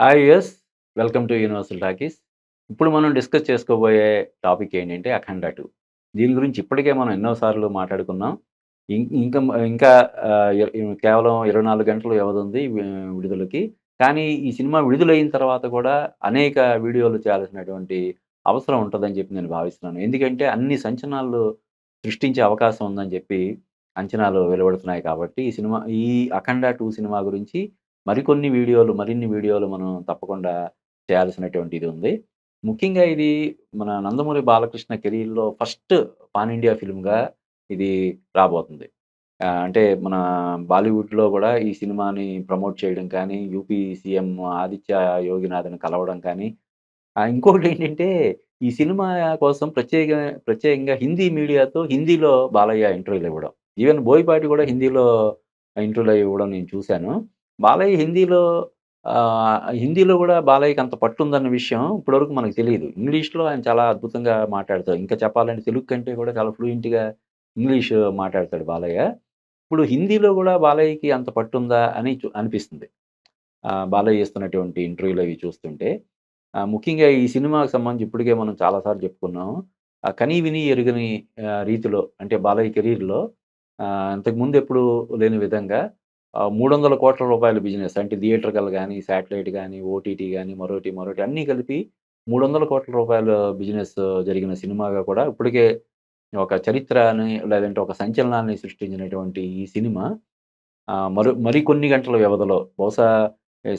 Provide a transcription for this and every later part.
Hi yes welcome to Universal Talkies. ఇప్పుడు మనం discuss చేసుకోబోయే టాపిక్ ఏంటంటే 'అఖండ 2'. దీని గురించి ఇప్పటికే మనం ఎన్నో సార్లు మాట్లాడుకున్నాం. ఇంకా ఆహ్, ఎ కేవలం 24 గంటలు వ్యవధుంది విడుదలకి. కానీ ఈ సినిమా విడుదలైన తర్వాత కూడా అనేక వీడియోలు చేయాల్సినటువంటి అవసరం ఉంటదని చెప్పి నేను భావిస్తున్నాను. ఎందుకంటే అన్ని సంచలనాలు సృష్టించే అవకాశం ఉందని చెప్పి అంచనాలు వెలువడుతున్నాయి కాబట్టి ఈ 'అఖండ 2' సినిమా గురించి మరిన్ని వీడియోలు మనం తప్పకుండా చేయాల్సినటువంటిది ఉంది. ముఖ్యంగా ఇది మన 'నందమూరి బాలకృష్ణ' కెరీర్‌లో ఫస్ట్ పాన్ ఇండియా ఫిల్మ్‌గా ఇది రాబోతుంది. అంటే మన బాలీవుడ్‌లో గూడా ఈ సినిమాని ప్రమోట్ చేయడం కానీ, యూపీ సీఎం ఆదిత్య యోగినాథ్‌ని కలవడం కానీ, ఇంకొకటేంటంటే ఈ సినిమా కోసం ప్రత్యేకంగా హిందీ మీడియాతో హిందీలో బాలయ్య ఇంటర్వ్యూలివ్వడం. ఈవెన్ బోయపాటి గూడా హిందీలో ఇంటర్వ్యూలు ఇవ్వడం నేను చూసాను. బాలయ్య హిందీలో గూడా బాలయ్యకి అంత పట్టుందన్న విషయం ఇప్పటివరకు మనకు తెలీదు. ఇంగ్లీష్‌లో ఆయన చాలా అద్భుతంగా మాట్లాడతారు. ఇంకా చెప్పాలంటే తెలుగు కంటే కూడా చాలా ఫ్లూయెంట్‌గా ఇంగ్లీష్ మాట్లాడతాడు బాలయ్య. ఇప్పుడు హిందీలో గూడా బాలయ్యకి అంత పట్టుందా అని అనిపిస్తుంది. బాలయ్య ఇస్తున్నటువంటి ఇంటర్వ్యూలవి చూస్తుంటే. ముఖ్యంగా ఈ సినిమాకి సంబంధించి ఇప్పటికే మనం చాలా సార్లు చెప్పుకున్నాం. కని విని ఎరుగని రీతిలో అంటే బాలయ్య కెరీర్‌లో ఇంతకుముందు ఎప్పుడు లేని విధంగా రూ. 300,00,00,000 బిజినెస్ అంటే థియేట్రికల్ గాని, శాటిలైట్ గాని, ఓటీటీ గాని, మరోటి అన్నీ కలిపి రూ. 300,00,00,000 బిజినెస్ జరిగిన సినిమాగా కూడా ఇప్పటికే ఒక చరిత్రని లేదంటే ఒక సంచలనాన్ని సృష్టించినటువంటి ఈ సినిమా మరికొన్ని గంటల వ్యవధిలో బహుశా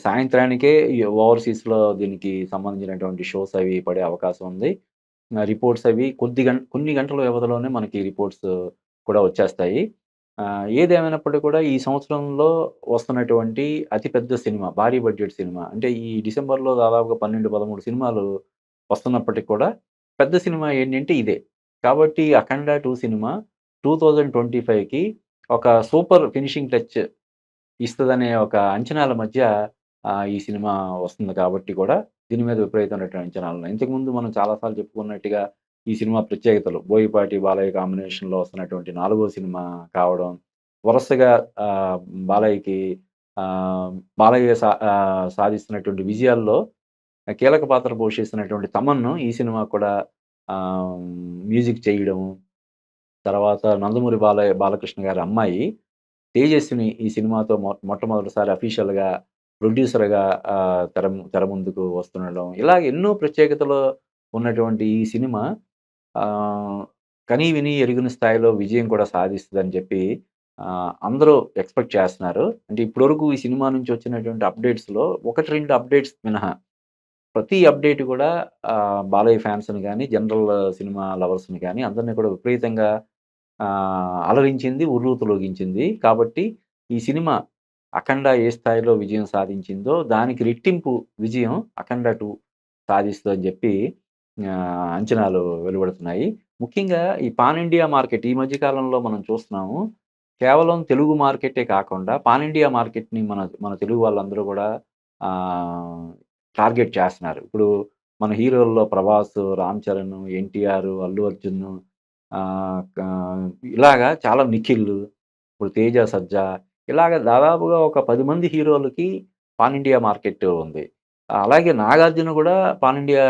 సాయంత్రానికే ఈ ఓవర్‌సీస్‌లో దీనికి సంబంధించినటువంటి షోస్ అవి పడే అవకాశం ఉంది. రిపోర్ట్స్ అవి కొన్ని గంటల వ్యవధిలోనే మనకి రిపోర్ట్స్ కూడా వచ్చేస్తాయి. ఏదేమైనప్పటికి కూడా ఈ సంవత్సరంలో వస్తున్నటువంటి అతి పెద్ద సినిమా, భారీ బడ్జెట్ సినిమా. అంటే ఈ డిసెంబర్‌లో దాదాపుగా 12, 13 సినిమాలు వస్తున్నప్పటికి కూడా పెద్ద సినిమా ఏంటంటే ఇదే. కాబట్టి 'అఖండ 2' సినిమా 2025కి ఒక సూపర్ ఫినిషింగ్ టచ్ ఇస్తదనే ఒక అంచనాల మధ్య ఈ సినిమా వస్తుంది కాబట్టి కూడా దీని మీద విపరీతమైనటువంటి అంచనాలున్నాయి. ఇంతకుముందు మనం చాలా సార్లు చెప్పుకున్నట్టుగా ఈ సినిమా ప్రత్యేకతలు బోయపాటి, బాలయ్య కాంబినేషన్‌లో వస్తున్నటువంటి నాలుగో సినిమా కావడం. వరుసగా ఆహ్, బాలయ్యకి ఆహ్, బాలయ్య సాధిస్తున్నటువంటి విజయాల్లో కీలక పాత్ర పోషిస్తున్నటువంటి తమన్ను ఈ సినిమా కూడా మ్యూజిక్ చేయడం. తర్వాత నందమూరి బాలకృష్ణ గారి అమ్మాయి తేజస్విని ఈ సినిమాతో మొట్టమొదటిసారి అఫీషియల్‌గా ప్రొడ్యూసర్‌గా తెర ముందుకు వస్తుండడం. ఇలా ఎన్నో ప్రత్యేకతలు ఉన్నటువంటి ఈ సినిమా ఆహ్, కని విని ఎరుగని స్థాయిలో విజయం కూడా సాధిస్తదని చెప్పి అందరూ ఎక్స్‌పెక్ట్ చేస్తున్నారు. అంటే ఇప్పటివరకు ఈ సినిమా నుంచి వచ్చినటువంటి అప్‌డేట్స్‌లో 1, 2 అప్‌డేట్స్ మినహా ప్రతి అప్‌డేట్ కూడా బాలయ్య ఫ్యాన్స్‌ని గాని, జనరల్ సినిమా లవర్స్‌ని గాని అందరిని కూడా విపరీతంగా అలరించింది, ఉర్రూతలూగించింది. కాబట్టి ఈ సినిమా 'అఖండ' ఏ స్థాయిలో విజయం సాధించిందో దానికి రెట్టింపు విజయం 'అఖండ 2' సాధిస్తదని జెప్పి అంచనాలు వెలువడుతున్నాయి. ముఖ్యంగా ఈ పాన్ ఇండియా మార్కెట్ ఈ మధ్య కాలంలో మనం చూస్తున్నాము. కేవలం తెలుగు మార్కెటే కాకుండా పాన్ ఇండియా మార్కెట్‌ని మన మన తెలుగు వాళ్ళందరూ గూడా ఆహ్, టార్గెట్ చేస్తున్నారు. ఇప్పుడు మన హీరోల్లో 'ప్రభాస్', 'రామ్ చరణ్', 'ఎన్టీఆర్', 'అల్లు అర్జున్' ఆహ్, కా ఇలాగా చాలా 'నిఖిల్', ఇప్పుడు 'తేజ సజ్జా' ఇలాగ దాదాపుగా ఒక 10 మంది హీరోలకి పాన్ ఇండియా మార్కెట్ ఉంది. అలాగే 'నాగార్జున' గూడా పాన్ ఇండియా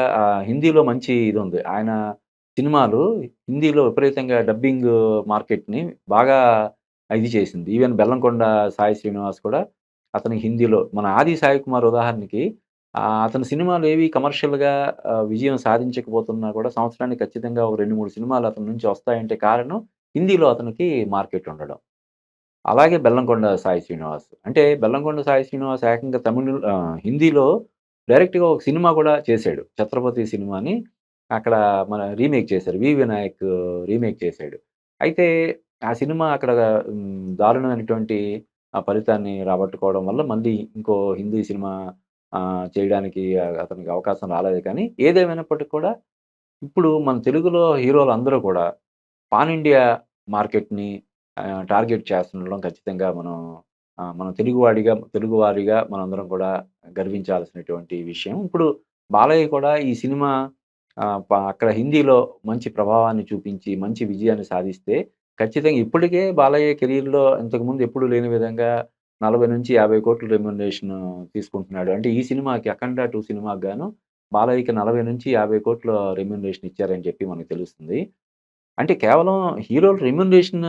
హిందీలో మంచి ఇదుంది. ఆయన సినిమాలు హిందీలో విపరీతంగా డబ్బింగ్ మార్కెట్‌ని బాగా ఇది చేసింది. ఈవెన్ 'బెల్లంకొండ సాయి శ్రీనివాస్' కూడా అతను హిందీలో మన 'ఆది సాయి కుమార్' ఉదాహరణకి అతని సినిమాలేవి కమర్షియల్‌గా విజయం సాధించకపోతున్నా కూడా సంవత్సరానికి ఖచ్చితంగా ఒక 2, 3 సినిమాలు అతని నుంచి వస్తాయంటే కారణం హిందీలో అతనికి మార్కెట్ ఉండడం. అలాగే 'బెల్లంకొండ సాయి శ్రీనివాస్.' అంటే 'బెల్లంకొండ సాయి శ్రీనివాస్' ఏకంగా హిందీలో డైరెక్ట్‌గా ఒక సినిమా కూడా చేశాడు. 'ఛత్రపతి' సినిమాని అక్కడ మన రీమేక్ చేశారు. 'వినాయక్' రీమేక్ చేశాడు. అయితే ఆ సినిమా అక్కడ దారుణమైనటువంటి ఫలితాన్ని రాబట్టుకోవడం వల్ల మళ్ళీ ఇంకో హిందీ సినిమా చేయడానికి అతనికి అవకాశం రాలేదు కానీ, ఏదేమైనప్పటికి కూడా ఇప్పుడు మన తెలుగులో హీరోలందరూ కూడా పాన్ ఇండియా మార్కెట్‌ని టార్గెట్ చేస్తుండడం ఖచ్చితంగా మనం తెలుగువారిగా మనందరం కూడా గర్వించాల్సినటువంటి విషయం. ఇప్పుడు బాలయ్య కూడా ఈ సినిమా అక్కడ హిందీలో మంచి ప్రభావాన్ని చూపించి, మంచి విజయాన్ని సాధిస్తే ఖచ్చితంగా ఇప్పటికే బాలయ్య కెరీర్‌లో ఇంతకుముందు ఎప్పుడు లేని విధంగా 40-50 కోట్ల రెమ్యునరేషన్ తీసుకుంటున్నాడు. అంటే ఈ సినిమాకి 'అఖండ 2' సినిమాకి గాను బాలయ్యకి 40-50 కోట్ల రెమ్యునరేషన్ ఇచ్చారని చెప్పి మనకు తెలుస్తుంది. అంటే కేవలం హీరోలు రెమ్యునరేషన్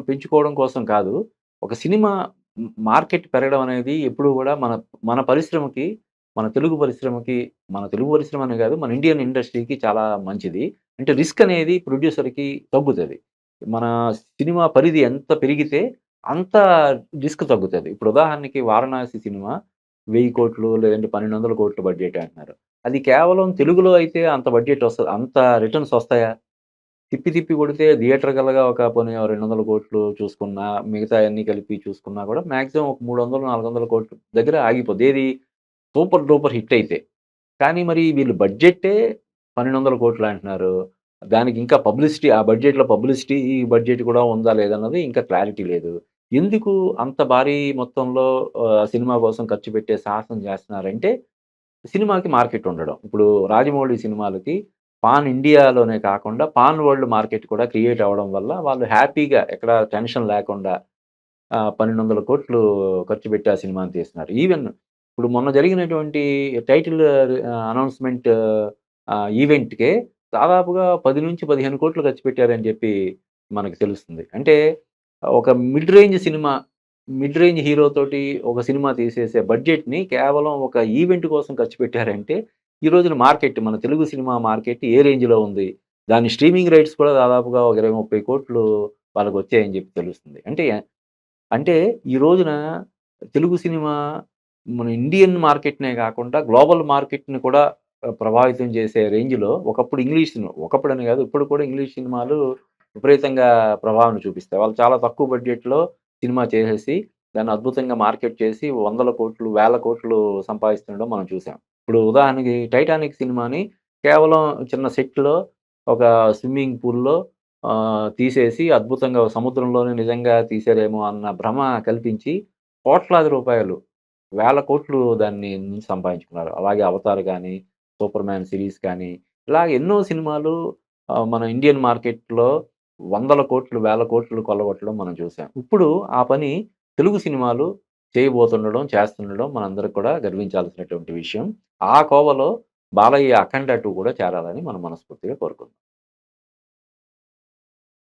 పెంచుకోవడం కోసం కాదు. ఒక సినిమా మార్కెట్ పెరగడం అనేది ఎప్పుడూ గూడా మన మన పరిశ్రమకి, మన తెలుగు పరిశ్రమకి, మన తెలుగు పరిశ్రమ అనే కాదు, మన ఇండియన్ ఇండస్ట్రీకి చాలా మంచిది. అంటే రిస్క్ అనేది ప్రొడ్యూసర్‌కి తగ్గుతది. మన సినిమా పరిధి ఎంత పెరిగితే అంత రిస్క్ తగ్గుతది. ఇప్పుడు ఉదాహరణకి 'వారణాసి' సినిమా 1000,00,00,000 లేదంటే 1,200,00,00,000 బడ్జెట్ అంటున్నారు. అది కేవలం తెలుగులో అయితే అంత బడ్జెట్ వస్తది. అంత రిటర్న్స్ వస్తాయా? తిప్పి తిప్పి కొడితే థియేటర్ కల్లా ఒక పోనీ ఓ 200,00,00,000 చూసుకున్నా, మిగతాయన్నీ కలిపి చూసుకున్నా కూడా మాక్సిమం ఒక 300, 400,00,00,000 దగ్గర ఆగిపోద్ది. ఏది సూపర్ డూపర్ హిట్ అయితే. కానీ మరి వీళ్ళు బడ్జెట్టే 1,200,00,00,000 అంటున్నారు. దానికి ఇంకా పబ్లిసిటీ ఆ బడ్జెట్‌లో పబ్లిసిటీ బడ్జెట్ కూడా ఉందా లేదన్నది ఇంకా క్లారిటీ లేదు. ఎందుకు అంత భారీ మొత్తంలో సినిమా కోసం ఖర్చు పెట్టే సాహసం చేస్తున్నారంటే సినిమాకి మార్కెట్ ఉండడం. ఇప్పుడు 'రాజమౌళి' సినిమాలకి పాన్ ఇండియాలోనే కాకుండా పాన్ వరల్డ్ మార్కెట్ కూడా క్రియేట్ అవ్వడం వల్ల వాళ్ళు హ్యాపీగా ఎక్కడ టెన్షన్ లేకుండా 1,200,00,00,000 ఖర్చు పెట్టి ఆ సినిమాని తీస్తున్నారు. ఈవెన్ ఇప్పుడు మొన్న జరిగినటువంటి టైటిల్ అనౌన్స్‌మెంట్ ఈవెంట్‌కే దాదాపుగా 10-15 కోట్లు ఖర్చు పెట్టారని చెప్పి మనకు తెలుస్తుంది. అంటే ఒక mid range cinema, mid range హీరోతోటి ఒక సినిమా తీసేసే బడ్జెట్‌ని కేవలం ఒక ఈవెంట్ కోసం ఖర్చు పెట్టారంటే, ఈ రోజున మార్కెట్ మన తెలుగు సినిమా మార్కెట్ ఏ రేంజ్‌లో ఉంది? దాని స్ట్రీమింగ్ రైట్స్ కూడా దాదాపుగా ఒక 20-30 కోట్లు వాళ్ళకొచ్చాయని చెప్పి తెలుస్తుంది. అంటే ఈ రోజున తెలుగు సినిమా మన ఇండియన్ మార్కెట్‌నే కాకుండా గ్లోబల్ మార్కెట్‌ని కూడా ప్రభావితం చేసే రేంజ్‌లో ఒకప్పుడు ఇంగ్లీష్ సినిమా ఒకప్పుడని కాదు ఇప్పుడు కూడా ఇంగ్లీష్ సినిమాలు విపరీతంగా ప్రభావం చూపిస్తాయి. వాళ్ళు చాలా తక్కువ బడ్జెట్‌లో సినిమా చేసేసి దాన్ని అద్భుతంగా మార్కెట్ చేసి వందల కోట్లు, వేల కోట్లు సంపాదిస్తుండడం మనం చూసాం. ఇప్పుడు ఉదాహరణకి 'టైటానిక్' సినిమాని కేవలం చిన్న సెట్‌లో ఒక స్విమ్మింగ్ పూల్‌లో తీసేసి అద్భుతంగా సముద్రంలోనే నిజంగా తీశారేమో అన్న భ్రమ కల్పించి కోట్లాది రూపాయలు, వేల కోట్లు దాన్ని నుంచి సంపాదించుకున్నారు. అలాగే 'అవతార్' గాని, 'సూపర్ మ్యాన్' సిరీస్ కానీ, ఇలాగ ఎన్నో సినిమాలు మన ఇండియన్ మార్కెట్‌లో వందల కోట్లు, వేల కోట్లు కొల్లగొట్టడం మనం చూసాం. ఇప్పుడు ఆ పని తెలుగు సినిమాలు చేయబోతుండడం, చేస్తుండడం మనందరికి కూడా గర్వించాల్సినటువంటి విషయం. ఆ కోవలో బాలయ్య 'అఖండ 2' కూడా చేరాలని మనం మనస్ఫూర్తిగా కోరుకుందాం.